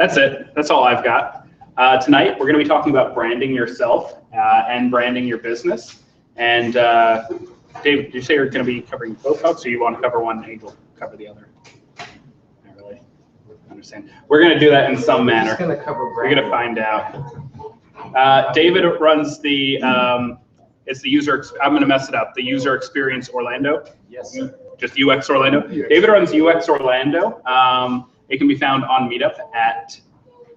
that's it. That's all I've got. Tonight, we're going to be talking about branding yourself and branding your business. And Dave, did you say you're going to be covering both talks, or you want to cover one and you'll cover the other? Not really. I understand. We're going to do that in some manner. We're going to find out. David runs the, it's the user, I'm going to mess it up, the User Experience Orlando. Yes. Just UX Orlando. David runs UX Orlando. It can be found on Meetup at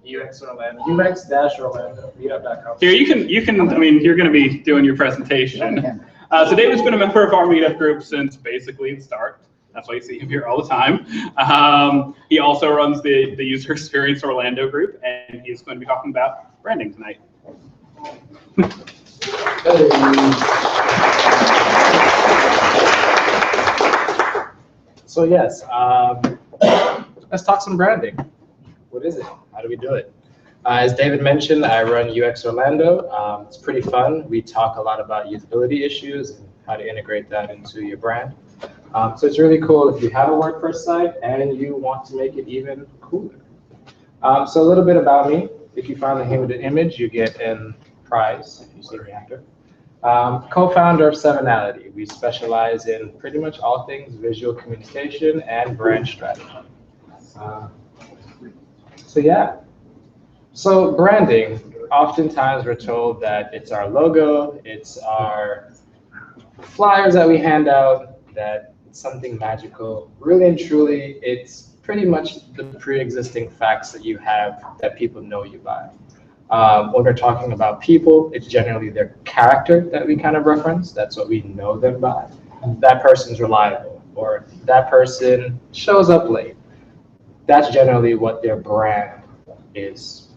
UX Orlando. UX-Orlando. Meetup.com. Here, you can. I mean, you're going to be doing your presentation. So David's been a member of our Meetup group since basically the start. That's why you see him here all the time. He also runs the User Experience Orlando group, and he's going to be talking about branding tonight. So yes, let's talk some branding. What is it? How do we do it? As David mentioned, I run UX Orlando. It's pretty fun. We talk a lot about usability issues and how to integrate that into your brand. So it's really cool if you have a WordPress site and you want to make it even cooler. So a little bit about me. If you find the hint with an image, you get a prize if you see me after. Co-founder of Sevenality. We specialize in pretty much all things visual communication and brand strategy. So yeah. So branding, oftentimes we're told that it's our logo, it's our flyers that we hand out, that it's something magical. Really and truly, it's pretty much the pre-existing facts that you have that people know you by. When we're talking about people, it's generally their character that we kind of reference. That's what we know them by. That person's reliable, or that person shows up late. That's generally what their brand is.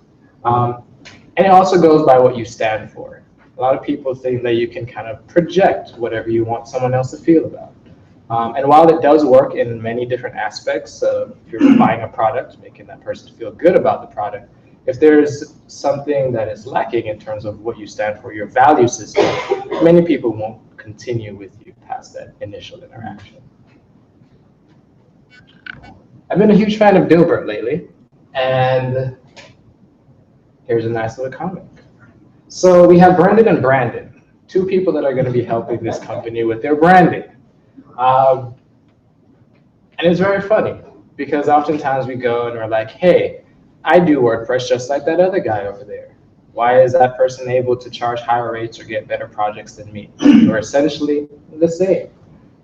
And it also goes by what you stand for. A lot of people think that you can kind of project whatever you want someone else to feel about. And while it does work in many different aspects, if you're buying a product, making that person feel good about the product, if there's something that is lacking in terms of what you stand for, your value system, many people won't continue with you past that initial interaction. I've been a huge fan of Dilbert lately, and here's a nice little comic. So we have Brendan and Brandon, two people that are going to be helping this company with their branding. And it's very funny because oftentimes we go and we're like, hey, I do WordPress just like that other guy over there. Why is that person able to charge higher rates or get better projects than me? We're essentially the same.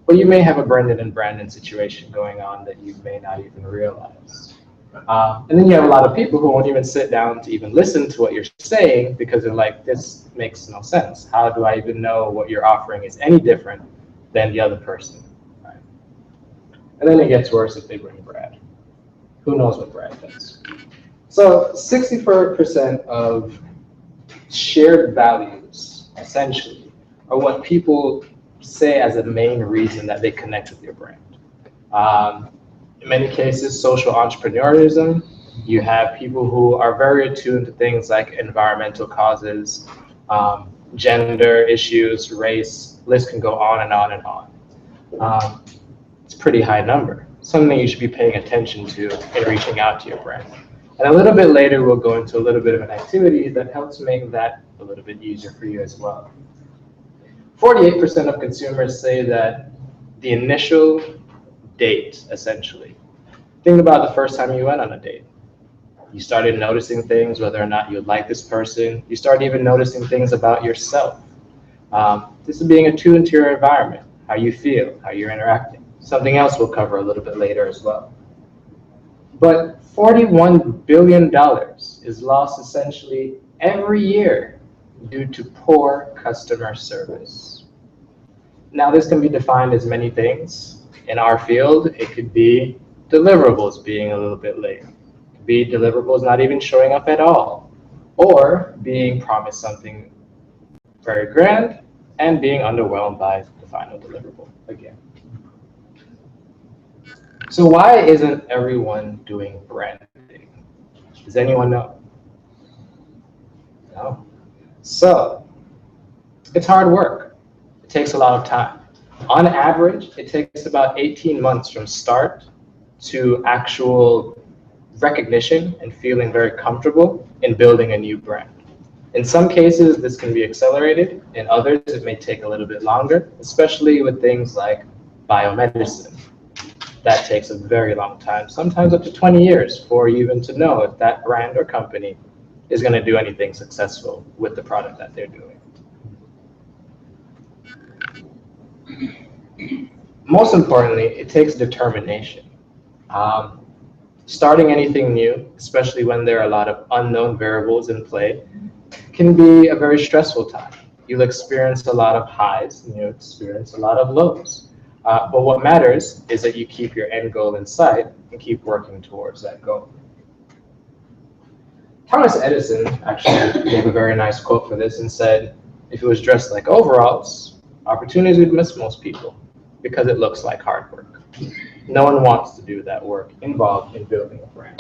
But you may have a Brendan and Brandon situation going on that you may not even realize. And then you have a lot of people who won't even sit down to even listen to what you're saying because they're like, this makes no sense. How do I even know what you're offering is any different than the other person? Right? And then it gets worse if they bring Brad. Who knows what Brad does? So 64% of shared values, essentially, are what people say as a main reason that they connect with your brand. In many cases, social entrepreneurism. You have people who are very attuned to things like environmental causes, gender issues, race, list can go on and on and on. It's a pretty high number, something you should be paying attention to in reaching out to your brand. And a little bit later, we'll go into a little bit of an activity that helps make that a little bit easier for you as well. 48% of consumers say that the initial date, essentially. Think about the first time you went on a date. You started noticing things, whether or not you like this person. You start even noticing things about yourself. This is being attuned to your environment, how you feel, how you're interacting. Something else we'll cover a little bit later as well. But $41 billion is lost essentially every year due to poor customer service. Now, this can be defined as many things. In our field, it could be deliverables being a little bit late. It could be deliverables not even showing up at all, or being promised something very grand and being underwhelmed by the final deliverable again. So why isn't everyone doing branding? Does anyone know? No? So it's hard work. It takes a lot of time. On average, it takes about 18 months from start to actual recognition and feeling very comfortable in building a new brand. In some cases, this can be accelerated. In others, it may take a little bit longer, especially with things like biomedicine. That takes a very long time, sometimes up to 20 years for you even to know if that brand or company is going to do anything successful with the product that they're doing. Most importantly, it takes determination. Starting anything new, especially when there are a lot of unknown variables in play, can be a very stressful time. You'll experience a lot of highs and you'll experience a lot of lows. But what matters is that you keep your end goal in sight and keep working towards that goal. Thomas Edison actually gave a very nice quote for this and said, if it was dressed like overalls, opportunities would miss most people because it looks like hard work. No one wants to do that work involved in building a brand.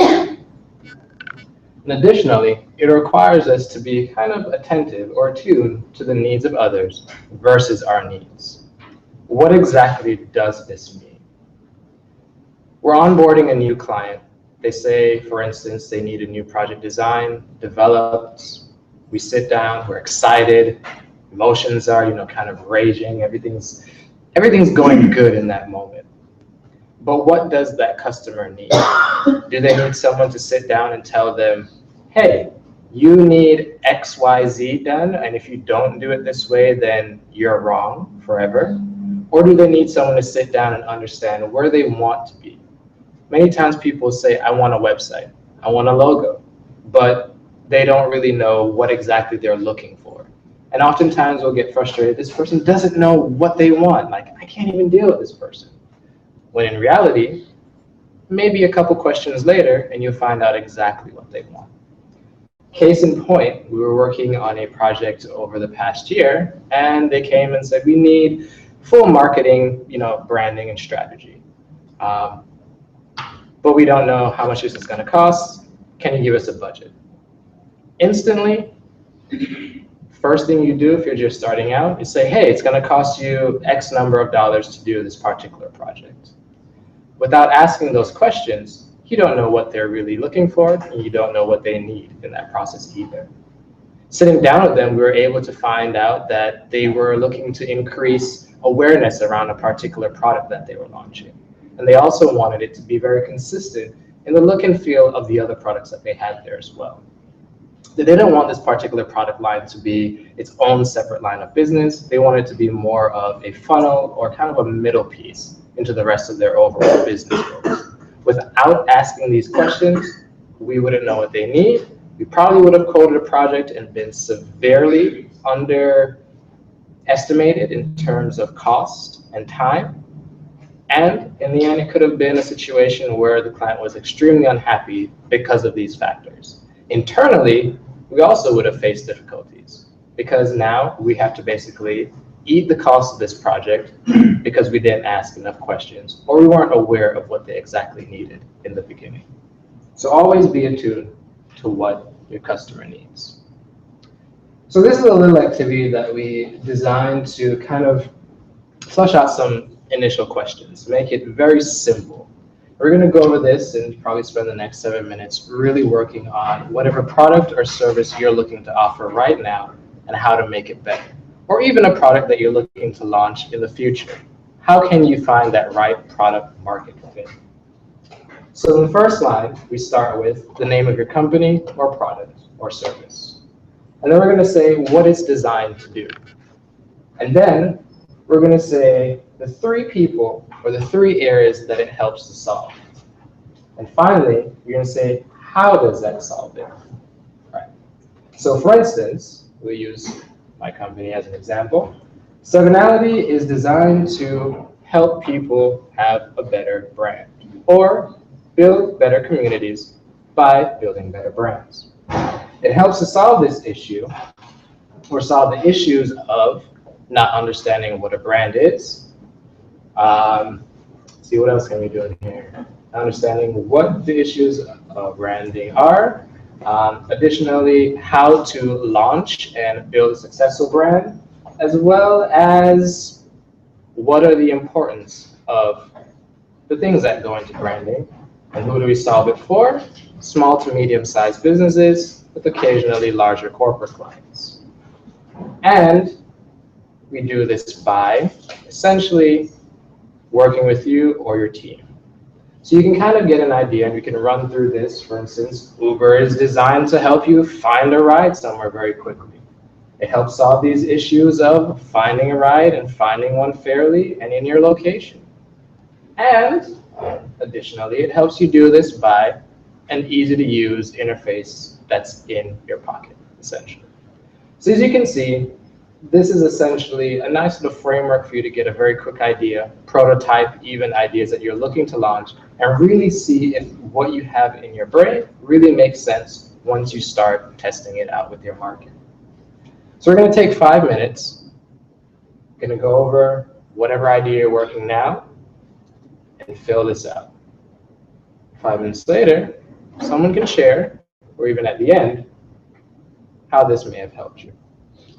And additionally, it requires us to be kind of attentive or attuned to the needs of others versus our needs. What exactly does this mean? We're onboarding a new client. They say, for instance, they need a new project design, developed. We sit down, we're excited, emotions are, kind of raging, everything's going good in that moment. But what does that customer need? Do they need someone to sit down and tell them, hey, you need X, Y, Z done, and if you don't do it this way, then you're wrong forever? Or do they need someone to sit down and understand where they want to be? Many times people say, I want a website, I want a logo, but they don't really know what exactly they're looking for. And oftentimes we'll get frustrated, this person doesn't know what they want, like I can't even deal with this person. When in reality, maybe a couple questions later and you'll find out exactly what they want. Case in point, we were working on a project over the past year and they came and said, we need full marketing, branding and strategy. But we don't know how much this is going to cost. Can you give us a budget? Instantly, first thing you do if you're just starting out is say, hey, it's going to cost you X number of dollars to do this particular project. Without asking those questions, you don't know what they're really looking for, and you don't know what they need in that process either. Sitting down with them, we were able to find out that they were looking to increase awareness around a particular product that they were launching. And they also wanted it to be very consistent in the look and feel of the other products that they had there as well. They didn't want this particular product line to be its own separate line of business. They wanted it to be more of a funnel or kind of a middle piece into the rest of their overall business goals. Without asking these questions, we wouldn't know what they need. We probably would have quoted a project and been severely underestimated in terms of cost and time. And in the end, it could have been a situation where the client was extremely unhappy because of these factors. Internally, we also would have faced difficulties because now we have to basically eat the cost of this project because we didn't ask enough questions or we weren't aware of what they exactly needed in the beginning. So always be attuned to what your customer needs. So this is a little activity that we designed to kind of flush out some initial questions, make it very simple. We're going to go over this and probably spend the next 7 minutes really working on whatever product or service you're looking to offer right now and how to make it better. Or even a product that you're looking to launch in the future. How can you find that right product market fit? So in the first line, we start with the name of your company or product or service. And then we're going to say what it's designed to do. And then we're going to say the 3 people or the 3 areas that it helps to solve. And finally, you're going to say, how does that solve it? Right. So for instance, we use my company as an example. Sevenality is designed to help people have a better brand or build better communities by building better brands. It helps to solve this issue or solve the issues of not understanding what a brand is. See what else can we do in here? Understanding what the issues of branding are. Additionally, how to launch and build a successful brand, as well as what are the importance of the things that go into branding, And who do we solve it for? Small to medium-sized businesses with occasionally larger corporate clients. And we do this by essentially working with you or your team. So you can kind of get an idea, and we can run through this. For instance, Uber is designed to help you find a ride somewhere very quickly. It helps solve these issues of finding a ride and finding one fairly and in your location. And additionally, it helps you do this by an easy-to-use interface that's in your pocket, essentially. So as you can see, this is essentially a nice little framework for you to get a very quick idea, prototype even ideas that you're looking to launch, and really see if what you have in your brain really makes sense once you start testing it out with your market. So we're going to take 5 minutes. We're going to go over whatever idea you're working now and fill this out. 5 minutes later, someone can share, or even at the end, how this may have helped you.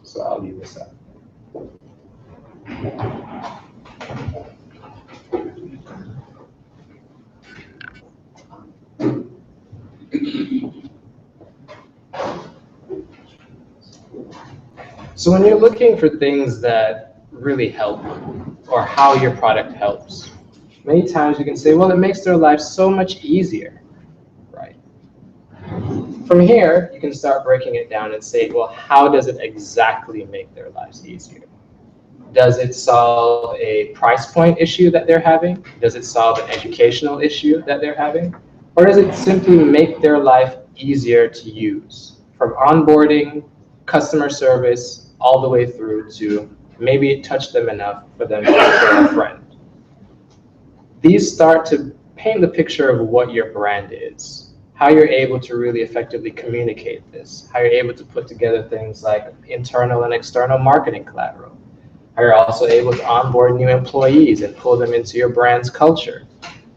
So I'll leave this up. So when you're looking for things that really help, or how your product helps, many times you can say, well, it makes their life so much easier, right? From here, you can start breaking it down and say, well, how does it exactly make their lives easier? Does it solve a price point issue that they're having? Does it solve an educational issue that they're having? Or does it simply make their life easier to use? From onboarding, customer service, all the way through to maybe it touched them enough for them to refer a friend. These start to paint the picture of what your brand is, how you're able to really effectively communicate this, how you're able to put together things like internal and external marketing collateral, how you're also able to onboard new employees and pull them into your brand's culture,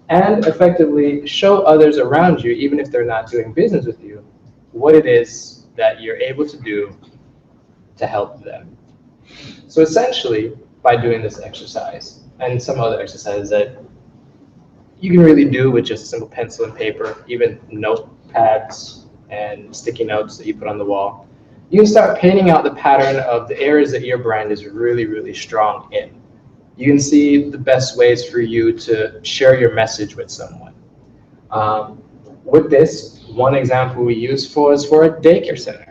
and effectively show others around you, even if they're not doing business with you, what it is that you're able to do to help them. So essentially, by doing this exercise and some other exercises that you can really do with just a simple pencil and paper, even notepads and sticky notes that you put on the wall, you can start painting out the pattern of the areas that your brand is really, really strong in. You can see the best ways for you to share your message with someone. With this, one example we used is for a daycare center.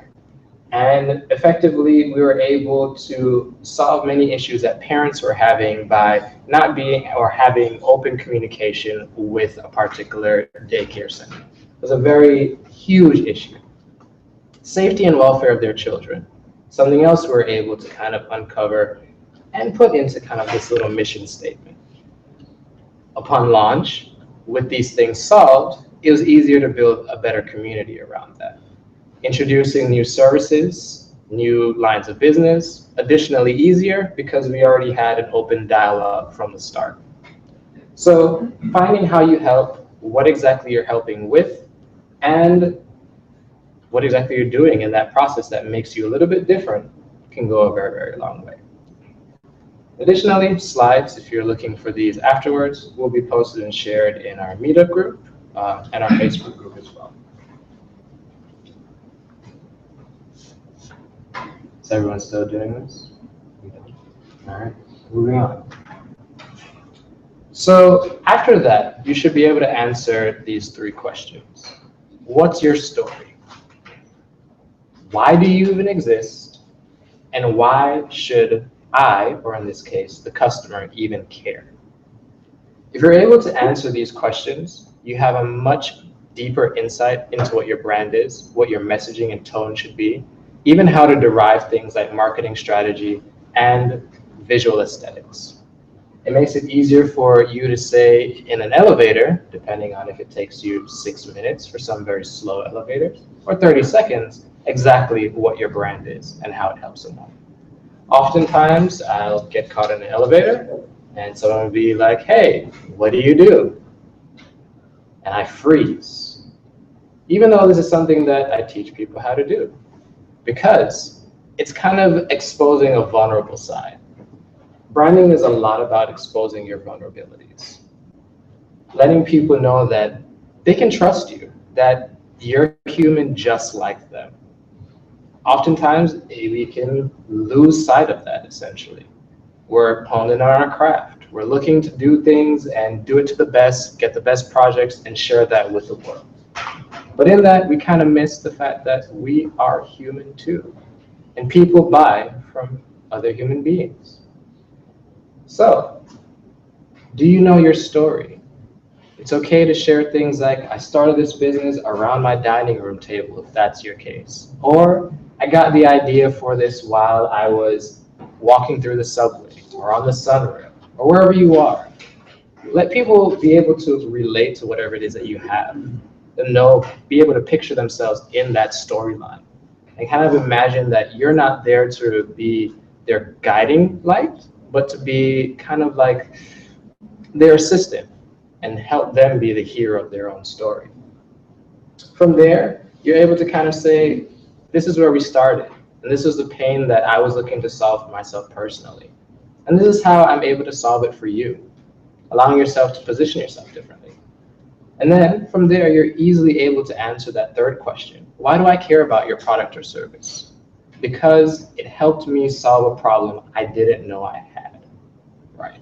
And effectively, we were able to solve many issues that parents were having by not being or having open communication with a particular daycare center. It was a very huge issue. Safety and welfare of their children. Something else we were able to kind of uncover and put into kind of this little mission statement. Upon launch, with these things solved, it was easier to build a better community around that. Introducing new services, new lines of business, additionally easier because we already had an open dialogue from the start. So finding how you help, what exactly you're helping with, and what exactly you're doing in that process that makes you a little bit different can go a very, very long way. Additionally, slides, if you're looking for these afterwards, will be posted and shared in our meetup group and our Facebook group as well. Is everyone still doing this? All right, moving on. So after that, you should be able to answer these 3 questions. What's your story? Why do you even exist? And why should I, or in this case, the customer, even care? If you're able to answer these questions, you have a much deeper insight into what your brand is, what your messaging and tone should be, even how to derive things like marketing strategy and visual aesthetics. It makes it easier for you to say in an elevator, depending on if it takes you 6 minutes for some very slow elevators, or 30 seconds, exactly what your brand is and how it helps someone. Oftentimes, I'll get caught in an elevator and someone will be like, hey, what do you do? And I freeze, even though this is something that I teach people how to do, because it's kind of exposing a vulnerable side. Branding is a lot about exposing your vulnerabilities. Letting people know that they can trust you, that you're human just like them. Oftentimes, we can lose sight of that, essentially. We're honed in on our craft. We're looking to do things and do it to the best, get the best projects, and share that with the world. But in that, we kind of miss the fact that we are human too, and people buy from other human beings. So, do you know your story? It's okay to share things like, I started this business around my dining room table, if that's your case. Or, I got the idea for this while I was walking through the subway, or on the sunrail, or wherever you are. Let people be able to relate to whatever it is that you have, and be able to picture themselves in that storyline. And kind of imagine that you're not there to be their guiding light, but to be kind of like their assistant and help them be the hero of their own story. From there, you're able to kind of say, this is where we started, and this is the pain that I was looking to solve for myself personally. And this is how I'm able to solve it for you, allowing yourself to position yourself differently. And then from there, you're easily able to answer that third question. Why do I care about your product or service? Because it helped me solve a problem I didn't know I had, right?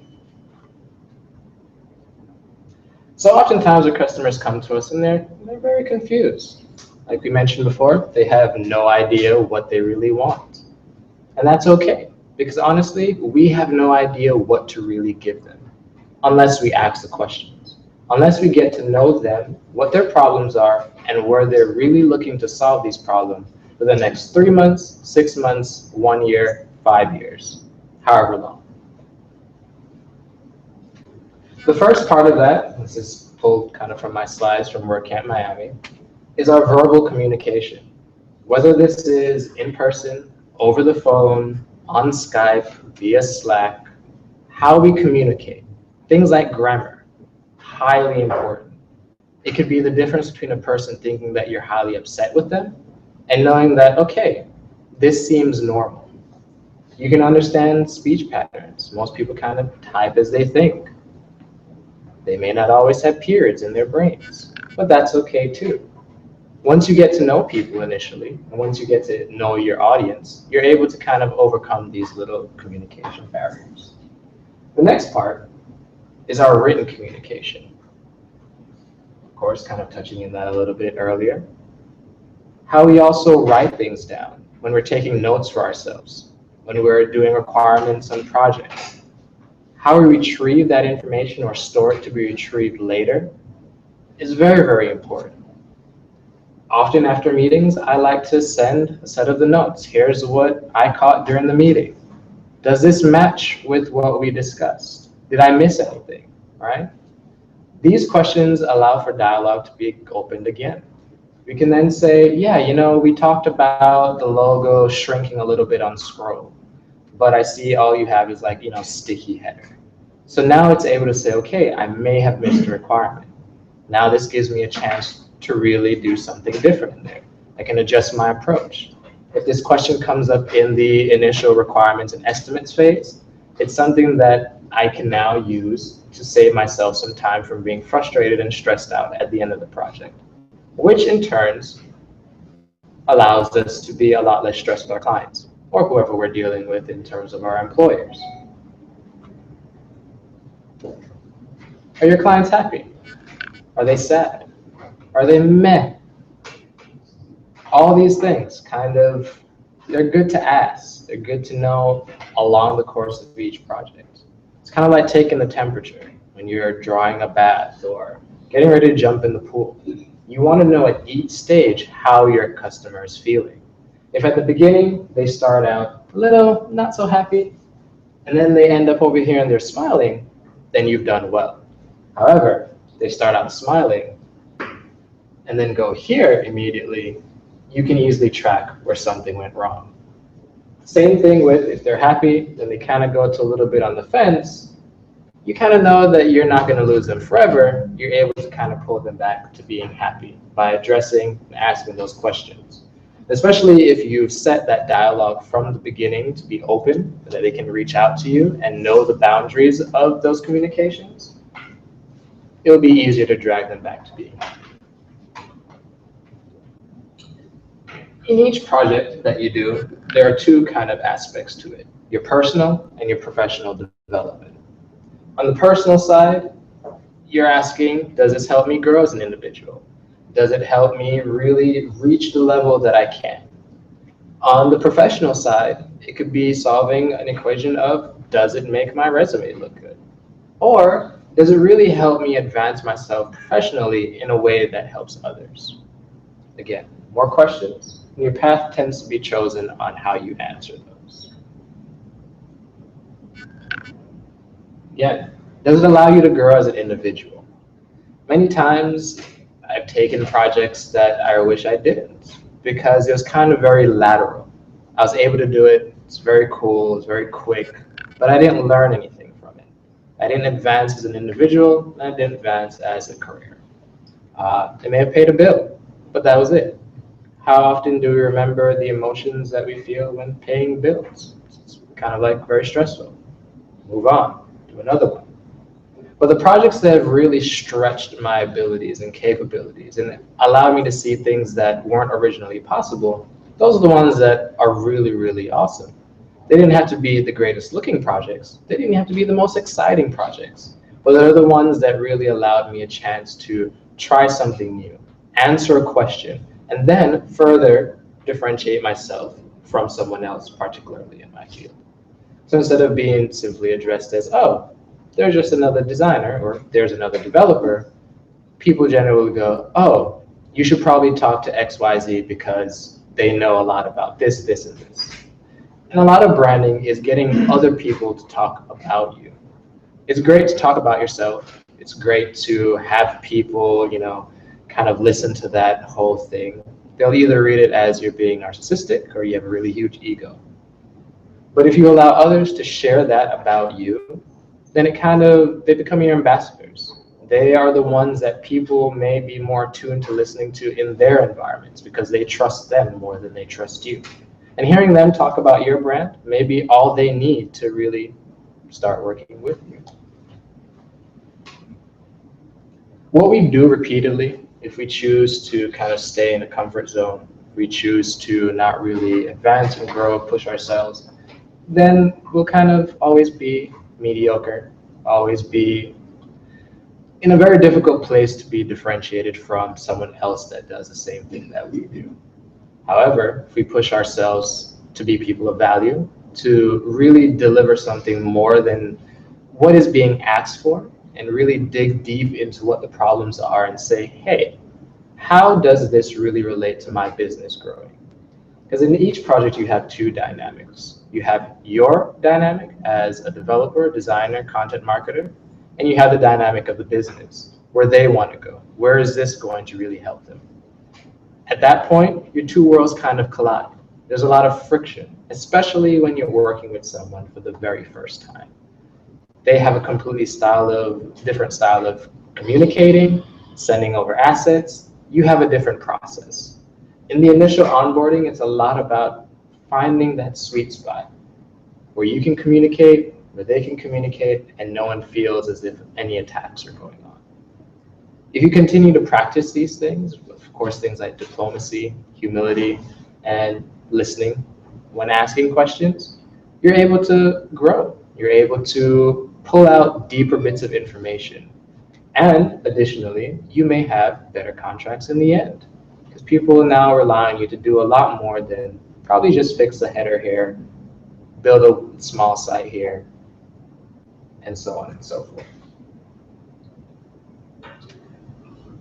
So oftentimes our customers come to us and they're very confused. Like we mentioned before, they have no idea what they really want. And that's okay, because honestly, we have no idea what to really give them unless we ask the questions, unless we get to know them, what their problems are, and where they're really looking to solve these problems for the next 3 months, 6 months, 1 year, 5 years, however long. The first part of that, this is pulled kind of from my slides from WordCamp Miami, is our verbal communication. Whether this is in person, over the phone, on Skype, via Slack, how we communicate. Things like grammar, highly important. It could be the difference between a person thinking that you're highly upset with them and knowing that, okay, this seems normal. You can understand speech patterns. Most people kind of type as they think. They may not always have periods in their brains, but that's okay too. Once you get to know people initially, and once you get to know your audience, you're able to kind of overcome these little communication barriers. The next part is our written communication. Of course, kind of touching on that a little bit earlier. How we also write things down when we're taking notes for ourselves, when we're doing requirements on projects. How we retrieve that information or store it to be retrieved later is very, very important. Often after meetings, I like to send a set of the notes. Here's what I caught during the meeting. Does this match with what we discussed? Did I miss anything, right? These questions allow for dialogue to be opened again. We can then say, yeah, we talked about the logo shrinking a little bit on scroll, but I see all you have is like, sticky header. So now it's able to say, okay, I may have missed a requirement. Now this gives me a chance to really do something different in there. I can adjust my approach. If this question comes up in the initial requirements and estimates phase, it's something that I can now use to save myself some time from being frustrated and stressed out at the end of the project, which in turns allows us to be a lot less stressed with our clients or whoever we're dealing with in terms of our employers. Are your clients happy? Are they sad? Are they meh? All these things they're good to ask. They're good to know along the course of each project. It's kind of like taking the temperature when you're drawing a bath or getting ready to jump in the pool. You want to know at each stage how your customer is feeling. If at the beginning they start out a little not so happy, and then they end up over here and they're smiling, then you've done well. However, they start out smiling and then go here immediately, you can easily track where something went wrong. Same thing with if they're happy, then they kind of go to a little bit on the fence, you kind of know that you're not going to lose them forever. You're able to kind of pull them back to being happy by addressing and asking those questions. Especially if you've set that dialogue from the beginning to be open, that they can reach out to you and know the boundaries of those communications, it'll be easier to drag them back to being happy. In each project that you do, there are two kind of aspects to it, your personal and your professional development. On the personal side, you're asking, does this help me grow as an individual? Does it help me really reach the level that I can? On the professional side, it could be solving an equation of, does it make my resume look good? Or does it really help me advance myself professionally in a way that helps others? Again, more questions, and your path tends to be chosen on how you answer those. Again, does it allow you to grow as an individual? Many times I've taken projects that I wish I didn't because it was kind of very lateral. I was able to do it, it's very cool, it's very quick, but I didn't learn anything from it. I didn't advance as an individual, and I didn't advance as a career. It may have paid a bill, but that was it. How often do we remember the emotions that we feel when paying bills? It's kind of like very stressful. Move on, do another one. But the projects that have really stretched my abilities and capabilities and allowed me to see things that weren't originally possible, those are the ones that are really, really awesome. They didn't have to be the greatest looking projects. They didn't have to be the most exciting projects. But they're the ones that really allowed me a chance to try something new, answer a question, and then further differentiate myself from someone else, particularly in my field. So instead of being simply addressed as, oh, there's just another designer or there's another developer, people generally go, oh, you should probably talk to XYZ because they know a lot about this, this, and this. And a lot of branding is getting other people to talk about you. It's great to talk about yourself. It's great to have people, kind of listen to that whole thing. They'll either read it as you're being narcissistic or you have a really huge ego. But if you allow others to share that about you, then they become your ambassadors. They are the ones that people may be more tuned to listening to in their environments because they trust them more than they trust you. And hearing them talk about your brand may be all they need to really start working with you. What we do repeatedly, if we choose to kind of stay in a comfort zone, we choose to not really advance and grow, push ourselves, then we'll kind of always be mediocre, always be in a very difficult place to be differentiated from someone else that does the same thing that we do. However, if we push ourselves to be people of value, to really deliver something more than what is being asked for, and really dig deep into what the problems are and say, hey, how does this really relate to my business growing? Because in each project you have two dynamics. You have your dynamic as a developer, designer, content marketer, and you have the dynamic of the business, where they want to go. Where is this going to really help them? At that point, your two worlds kind of collide. There's a lot of friction, especially when you're working with someone for the very first time. They have a completely different style of communicating, sending over assets. You have a different process. In the initial onboarding, it's a lot about finding that sweet spot where you can communicate, where they can communicate, and no one feels as if any attacks are going on. If you continue to practice these things, of course, things like diplomacy, humility, and listening when asking questions, you're able to grow. You're able to pull out deeper bits of information. And additionally, you may have better contracts in the end because people now rely on you to do a lot more than probably just fix a header here, build a small site here, and so on and so forth.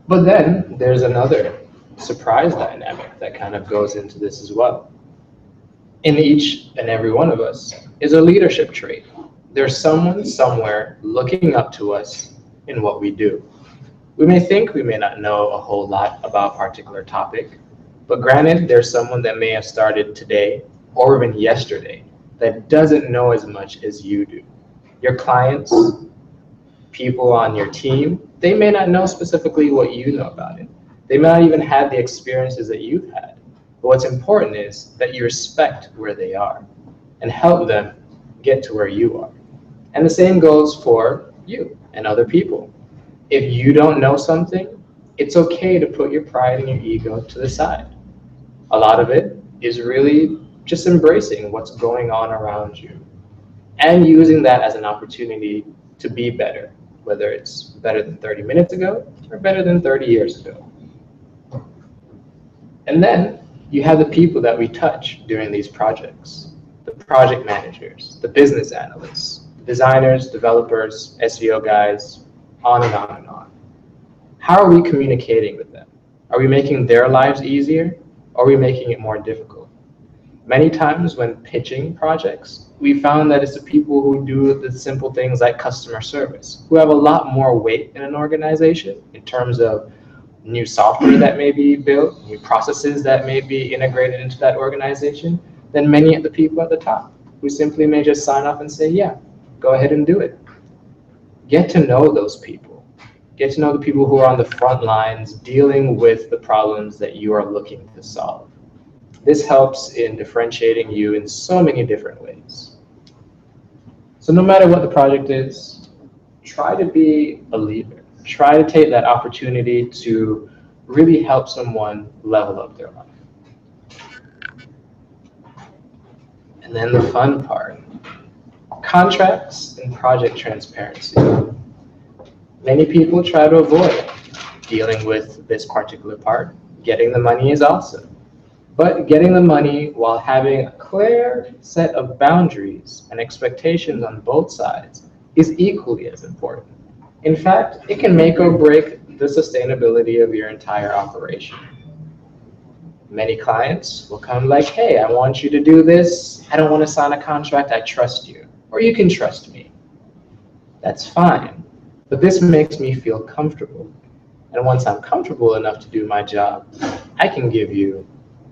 But then there's another surprise dynamic that kind of goes into this as well. In each and every one of us is a leadership trait. There's someone somewhere looking up to us in what we do. We may think we may not know a whole lot about a particular topic, but granted, there's someone that may have started today or even yesterday that doesn't know as much as you do. Your clients, people on your team, they may not know specifically what you know about it. They may not even have the experiences that you've had. But what's important is that you respect where they are and help them get to where you are. And the same goes for you and other people. If you don't know something, it's okay to put your pride and your ego to the side. A lot of it is really just embracing what's going on around you and using that as an opportunity to be better, whether it's better than 30 minutes ago or better than 30 years ago. And then you have the people that we touch during these projects, the project managers, the business analysts, designers, developers, SEO guys, on and on and on. How are we communicating with them? Are we making their lives easier, or are we making it more difficult? Many times when pitching projects, we found that it's the people who do the simple things like customer service, who have a lot more weight in an organization in terms of new software that may be built, new processes that may be integrated into that organization, than many of the people at the top, who simply may just sign off and say, yeah, go ahead and do it. Get to know those people. Get to know the people who are on the front lines dealing with the problems that you are looking to solve. This helps in differentiating you in so many different ways. So no matter what the project is, try to be a leader. Try to take that opportunity to really help someone level up their life. And then the fun part, contracts and project transparency. Many people try to avoid dealing with this particular part. Getting the money is awesome. But getting the money while having a clear set of boundaries and expectations on both sides is equally as important. In fact, it can make or break the sustainability of your entire operation. Many clients will come like, hey, I want you to do this. I don't want to sign a contract. I trust you. Or you can trust me. That's fine. But this makes me feel comfortable. And once I'm comfortable enough to do my job, I can give you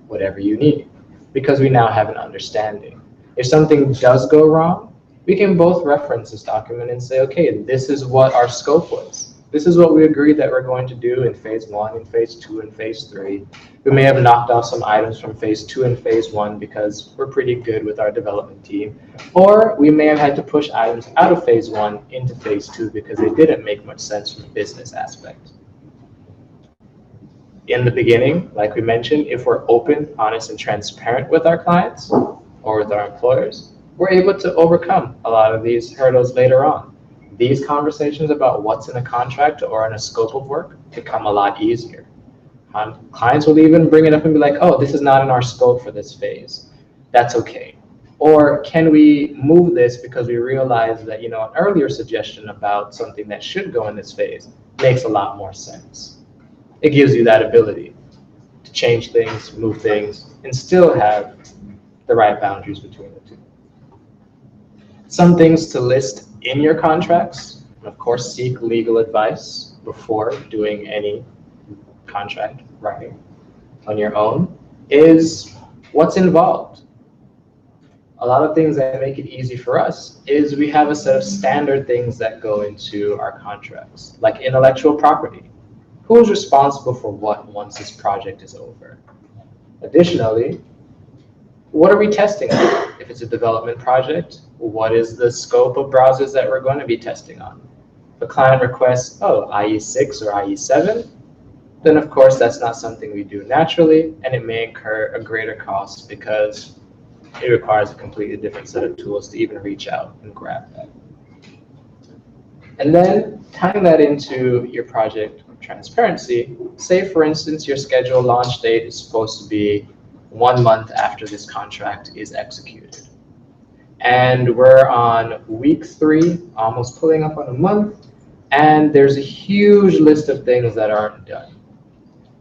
whatever you need, because we now have an understanding. If something does go wrong, we can both reference this document and say, okay, this is what our scope was. This is what we agreed that we're going to do in phase 1, in phase 2, and phase 3. We may have knocked off some items from phase 2 and phase 1 because we're pretty good with our development team. Or we may have had to push items out of phase 1 into phase 2 because they didn't make much sense from a business aspect. In the beginning, like we mentioned, if we're open, honest, and transparent with our clients or with our employers, we're able to overcome a lot of these hurdles later on. These conversations about what's in a contract or in a scope of work become a lot easier. Clients will even bring it up and be like, oh, this is not in our scope for this phase. That's okay. Or can we move this because we realize that, an earlier suggestion about something that should go in this phase makes a lot more sense. It gives you that ability to change things, move things, and still have the right boundaries between the two. Some things to list in your contracts, and of course seek legal advice before doing any contract writing on your own, is what's involved. A lot of things that make it easy for us is we have a set of standard things that go into our contracts, like intellectual property. Who's responsible for what once this project is over? Additionally, what are we testing on? If it's a development project, what is the scope of browsers that we're going to be testing on? If a client requests, IE6 or IE7, then of course that's not something we do naturally, and it may incur a greater cost because it requires a completely different set of tools to even reach out and grab that. And then tying that into your project transparency, say for instance your scheduled launch date is supposed to be 1 month after this contract is executed. And we're on week 3, almost pulling up on a month, and there's a huge list of things that aren't done.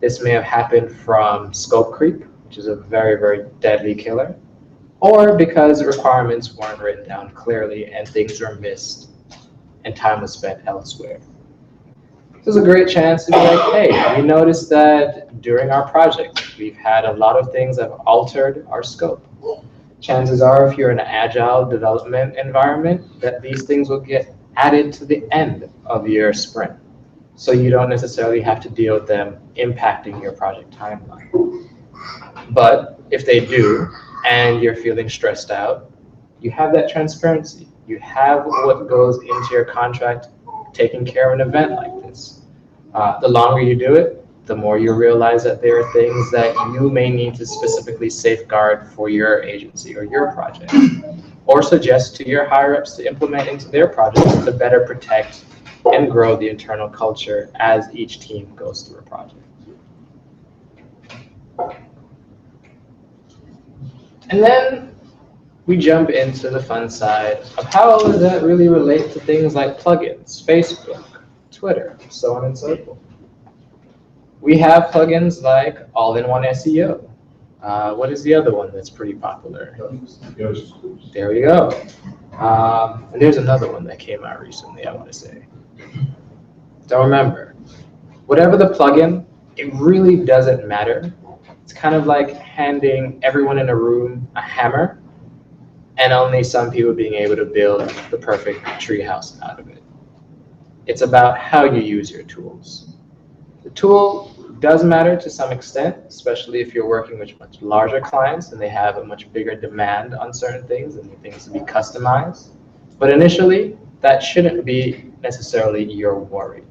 This may have happened from scope creep, which is a very, very deadly killer, or because the requirements weren't written down clearly and things were missed and time was spent elsewhere. This is a great chance to be like, hey, we noticed that during our project, we've had a lot of things that have altered our scope. Chances are, if you're in an agile development environment, that these things will get added to the end of your sprint. So you don't necessarily have to deal with them impacting your project timeline. But if they do, and you're feeling stressed out, you have that transparency. You have what goes into your contract taking care of an event like this. The longer you do it, the more you realize that there are things that you may need to specifically safeguard for your agency or your project, or suggest to your higher-ups to implement into their projects to better protect and grow the internal culture as each team goes through a project. And then we jump into the fun side of how does that really relate to things like plugins, Facebook, Twitter, so on and so forth. We have plugins like All-in-One SEO. What is the other one that's pretty popular? Yoast. There we go. And there's another one that came out recently, I want to say. Don't remember. Whatever the plugin, it really doesn't matter. It's kind of like handing everyone in a room a hammer and only some people being able to build the perfect treehouse out of it. It's about how you use your tools. The tool does matter to some extent, especially if you're working with much larger clients and they have a much bigger demand on certain things and need things to be customized. But initially, that shouldn't be necessarily your worry.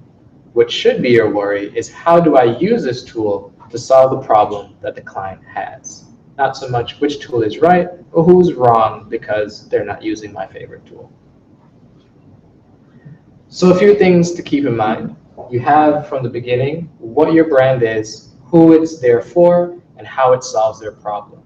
What should be your worry is how do I use this tool to solve the problem that the client has? Not so much which tool is right or who's wrong because they're not using my favorite tool. So a few things to keep in mind. You have from the beginning what your brand is, who it's there for, and how it solves their problem.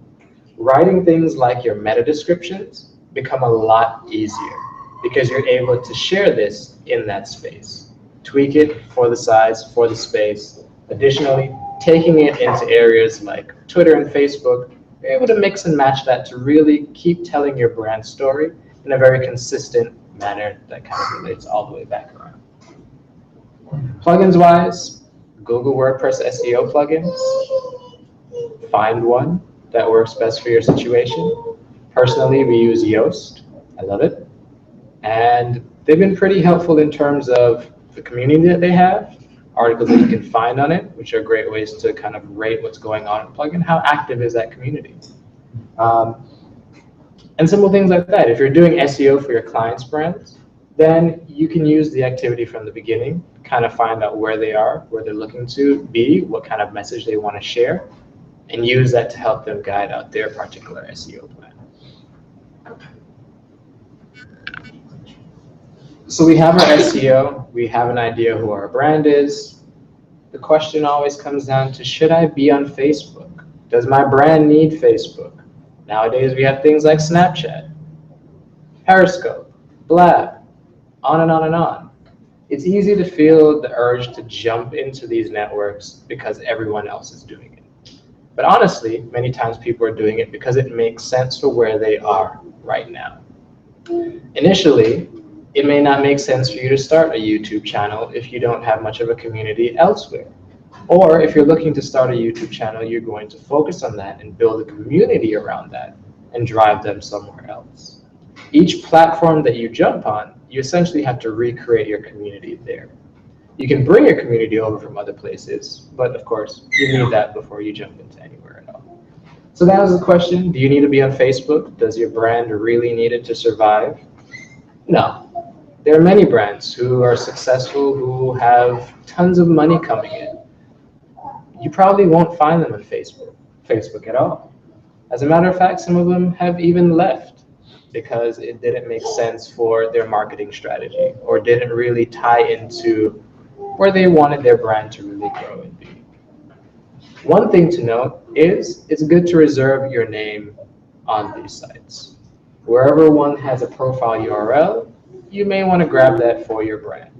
Writing things like your meta descriptions become a lot easier because you're able to share this in that space. Tweak it for the size, for the space. Additionally, taking it into areas like Twitter and Facebook, you're able to mix and match that to really keep telling your brand story in a very consistent manner that kind of relates all the way back around. Plugins wise, Google WordPress SEO plugins. Find one that works best for your situation. Personally, we use Yoast. I love it. And they've been pretty helpful in terms of the community that they have, articles that you can find on it, which are great ways to kind of rate what's going on in the plugin. How active is that community? And simple things like that. If you're doing SEO for your clients' brands, then you can use the activity from the beginning, kind of find out where they are, where they're looking to be, what kind of message they want to share, and use that to help them guide out their particular SEO plan. So we have our SEO, we have an idea who our brand is. The question always comes down to, should I be on Facebook? Does my brand need Facebook? Nowadays we have things like Snapchat, Periscope, Blab, on and on and on. It's easy to feel the urge to jump into these networks because everyone else is doing it. But honestly, many times people are doing it because it makes sense for where they are right now. Initially, it may not make sense for you to start a YouTube channel if you don't have much of a community elsewhere. Or if you're looking to start a YouTube channel, you're going to focus on that and build a community around that and drive them somewhere else. Each platform that you jump on, you essentially have to recreate your community there. You can bring your community over from other places, but of course, you need that before you jump into anywhere at all. So that was the question. Do you need to be on Facebook? Does your brand really need it to survive? No. There are many brands who are successful, who have tons of money coming in. You probably won't find them on Facebook at all. As a matter of fact, some of them have even left because it didn't make sense for their marketing strategy or didn't really tie into where they wanted their brand to really grow and be. One thing to note is it's good to reserve your name on these sites. Wherever one has a profile URL, you may want to grab that for your brand.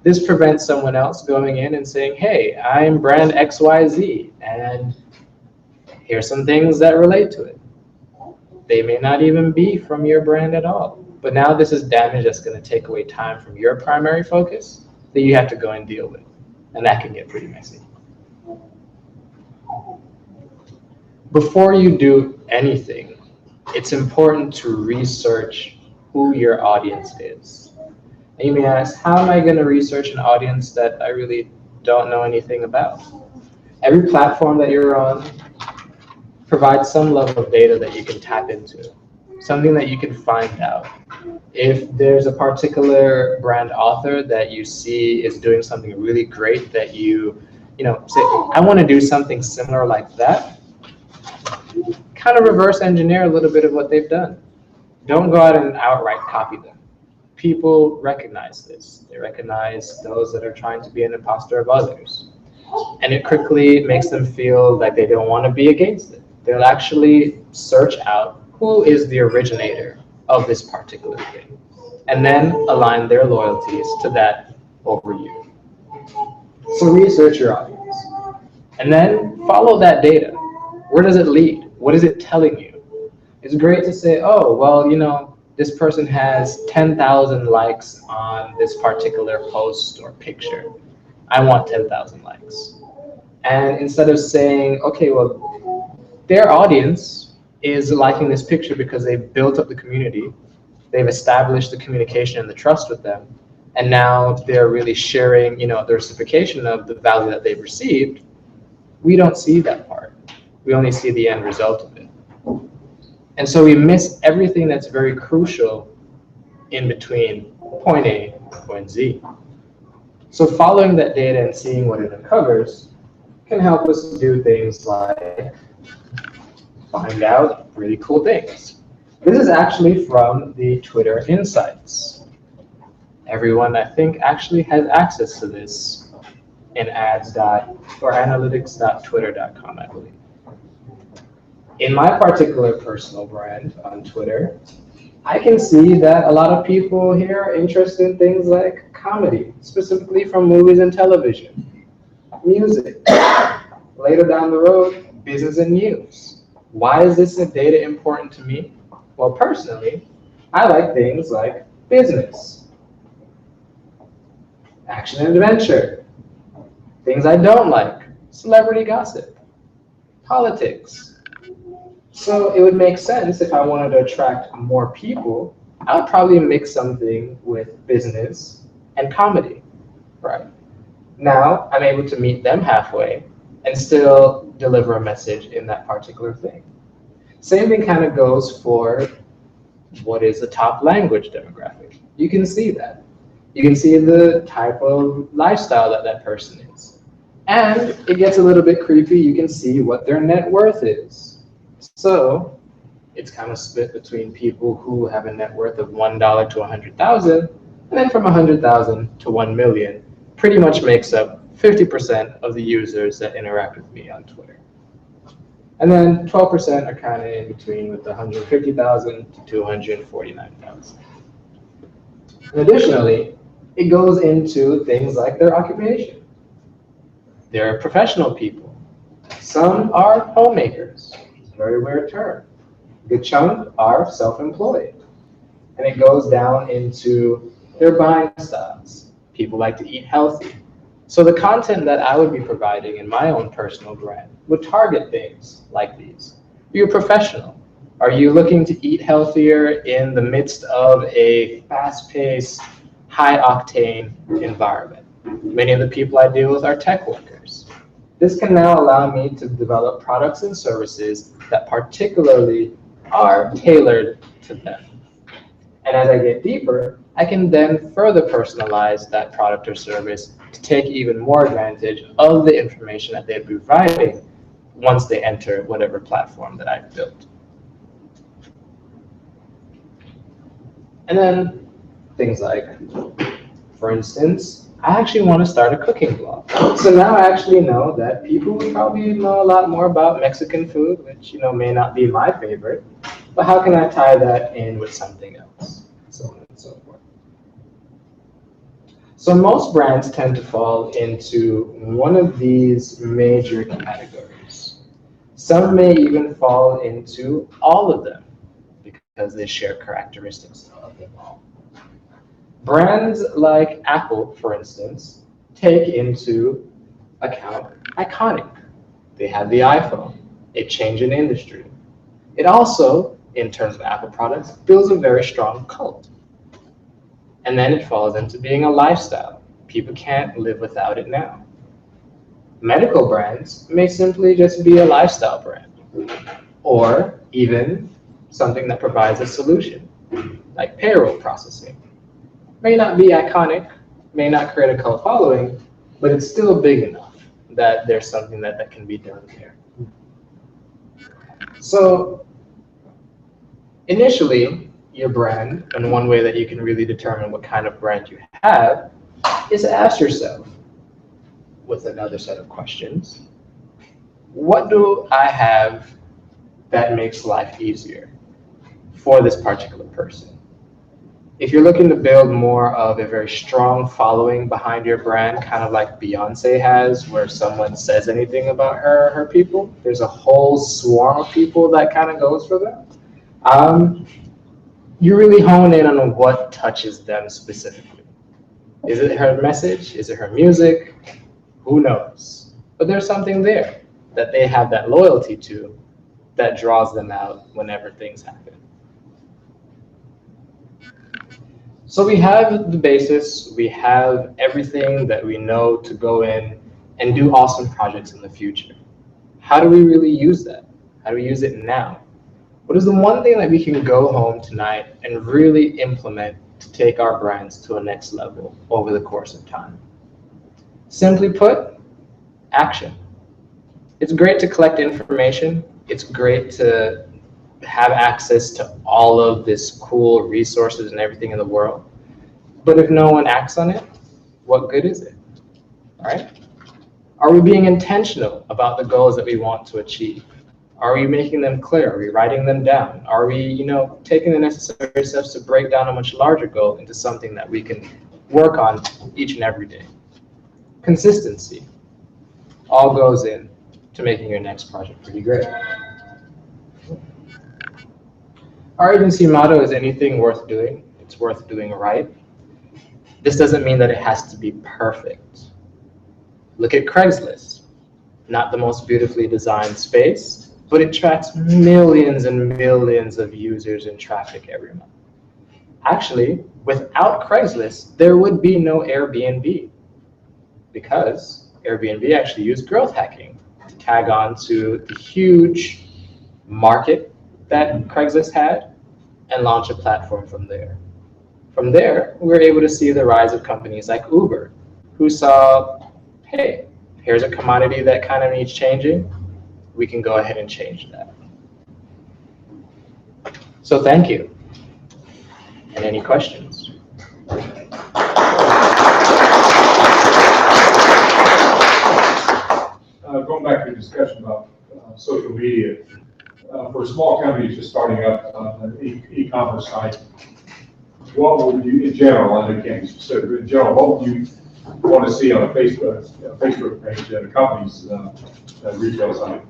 This prevents someone else going in and saying, hey, I'm brand XYZ, and here's some things that relate to it. They may not even be from your brand at all. But now this is damage that's going to take away time from your primary focus that you have to go and deal with. And that can get pretty messy. Before you do anything, it's important to research who your audience is. And you may ask, how am I going to research an audience that I really don't know anything about? Every platform that you're on provides some level of data that you can tap into, something that you can find out. If there's a particular brand author that you see is doing something really great that you say, I want to do something similar like that, kind of reverse engineer a little bit of what they've done. Don't go out and outright copy them. People recognize this. They recognize those that are trying to be an imposter of others. And it quickly makes them feel like they don't want to be against it. They'll actually search out who is the originator of this particular thing, and then align their loyalties to that over you. So research your audience, and then follow that data. Where does it lead? What is it telling you? It's great to say, oh, well, this person has 10,000 likes on this particular post or picture. I want 10,000 likes. And instead of saying, okay, well, their audience is liking this picture because they've built up the community, they've established the communication and the trust with them, and now they're really sharing, the reciprocation of the value that they've received. We don't see that part. We only see the end result of it. And so we miss everything that's very crucial in between point A and point Z. So following that data and seeing what it uncovers can help us do things like find out really cool things. This is actually from the Twitter Insights. Everyone, I think, actually has access to this in analytics.twitter.com, I believe. In my particular personal brand on Twitter, I can see that a lot of people here are interested in things like comedy, specifically from movies and television, music, later down the road, business and news. Why is this data important to me? Well, personally, I like things like business, action and adventure, things I don't like, celebrity gossip, politics. So it would make sense if I wanted to attract more people, I would probably mix something with business and comedy, right? Now I'm able to meet them halfway and still deliver a message in that particular thing. Same thing kind of goes for what is the top language demographic. You can see that. You can see the type of lifestyle that that person is. And it gets a little bit creepy. You can see what their net worth is. So it's kind of split between people who have a net worth of $1 to 100,000, and then from 100,000 to 1 million pretty much makes up 50% of the users that interact with me on Twitter. And then 12% are kind of in between with the 150,000 to 249,000. Additionally, it goes into things like their occupation. They're professional people. Some are homemakers. Very rare term. A good chunk are self-employed. And it goes down into their buying styles. People like to eat healthy. So the content that I would be providing in my own personal brand would target things like these. You're a professional. Are you looking to eat healthier in the midst of a fast-paced, high-octane environment? Many of the people I deal with are tech workers. This can now allow me to develop products and services that particularly are tailored to them. And as I get deeper, I can then further personalize that product or service to take even more advantage of the information that they're providing once they enter whatever platform that I've built. And then things like, for instance, I actually want to start a cooking blog. So now I actually know that people would probably know a lot more about Mexican food, which may not be my favorite, but how can I tie that in with something else? So on and so forth. So most brands tend to fall into one of these major categories. Some may even fall into all of them because they share characteristics of them all. Brands like Apple, for instance, take into account iconic. They have the iPhone, a change in industry. It also, in terms of Apple products, builds a very strong cult. And then it falls into being a lifestyle. People can't live without it now. Medical brands may simply just be a lifestyle brand, or even something that provides a solution, like payroll processing. May not be iconic, may not create a cult following, but it's still big enough. that there's something that can be done there. So initially, your brand, and one way that you can really determine what kind of brand you have is to ask yourself, with another set of questions, what do I have that makes life easier for this particular person? If you're looking to build more of a very strong following behind your brand, kind of like Beyonce has, where someone says anything about her people, there's a whole swarm of people that kind of goes for that. You really hone in on what touches them specifically. Is it her message? Is it her music? Who knows? But there's something there that they have that loyalty to that draws them out whenever things happen. So we have the basis, we have everything that we know to go in and do awesome projects in the future. How do we really use that? How do we use it now? What is the one thing that we can go home tonight and really implement to take our brands to a next level over the course of time? Simply put, action. It's great to collect information. It's great to have access to all of this cool resources and everything in the world. But if no one acts on it, what good is it? All right? Are we being intentional about the goals that we want to achieve? Are we making them clear? Are we writing them down? Are we, taking the necessary steps to break down a much larger goal into something that we can work on each and every day? Consistency all goes in to making your next project pretty great. Our agency motto is anything worth doing, it's worth doing right. This doesn't mean that it has to be perfect. Look at Craigslist. Not the most beautifully designed space, but it attracts millions and millions of users and traffic every month. Actually, without Craigslist, there would be no Airbnb, because Airbnb actually used growth hacking to tag on to the huge market that Craigslist had and launch a platform from there. From there, we were able to see the rise of companies like Uber, who saw, hey, here's a commodity that kind of needs changing. We can go ahead and change that. So thank you. And any questions? Going back to the discussion about social media, for a small company just starting up an e-commerce site, what would you, in general, I know you can't be specific, but in general, what would you want to see on a Facebook page at a company's retail site?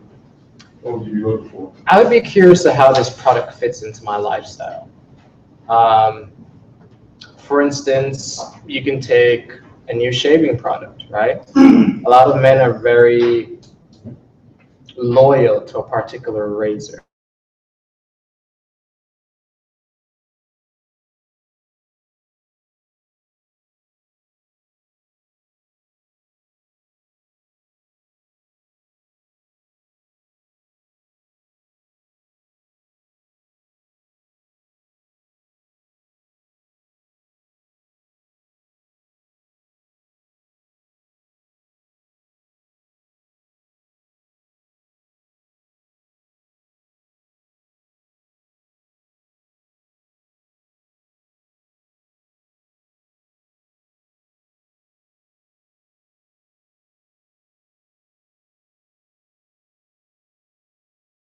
What would you be looking for? I would be curious to how this product fits into my lifestyle. For instance, you can take a new shaving product, right? A lot of men are very loyal to a particular razor.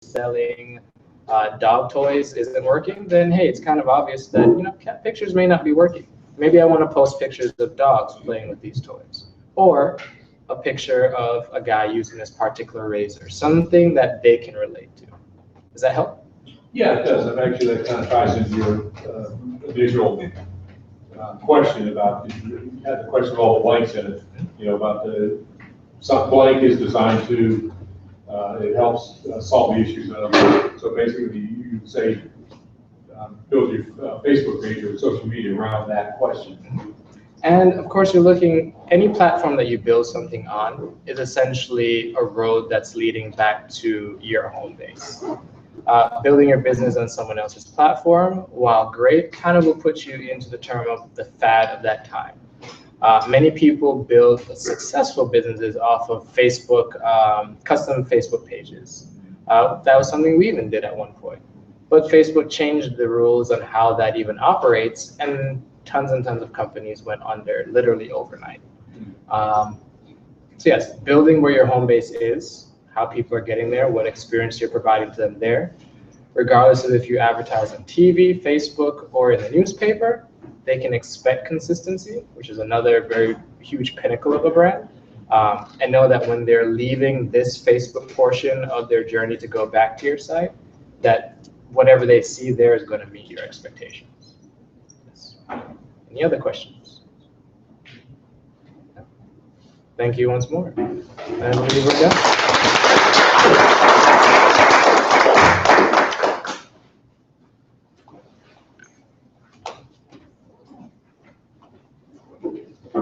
Selling dog toys isn't working, then hey, it's kind of obvious that cat pictures may not be working. Maybe I want to post pictures of dogs playing with these toys, or a picture of a guy using this particular razor, something that they can relate to. Does that help? Yeah, it does. And actually, that kind of ties into your visual question about, you had the question of all the blanks in it, about some blank is designed to, it helps solve the issues. So basically, you would say, build your Facebook page or social media around that question. And of course, you're looking, any platform that you build something on is essentially a road that's leading back to your home base. Building your business on someone else's platform, while great, kind of will put you into the term of the fad of that time. Many people build successful businesses off of Facebook, custom Facebook pages. That was something we even did at one point. But Facebook changed the rules on how that even operates, and tons of companies went under literally overnight. So yes, building where your home base is, how people are getting there, what experience you're providing to them there, regardless of if you advertise on TV, Facebook, or in the newspaper, they can expect consistency, which is another very huge pinnacle of a brand. And know that when they're leaving this Facebook portion of their journey to go back to your site, that whatever they see there is going to meet your expectations. Yes. Any other questions? Thank you once more. And I believe we're done.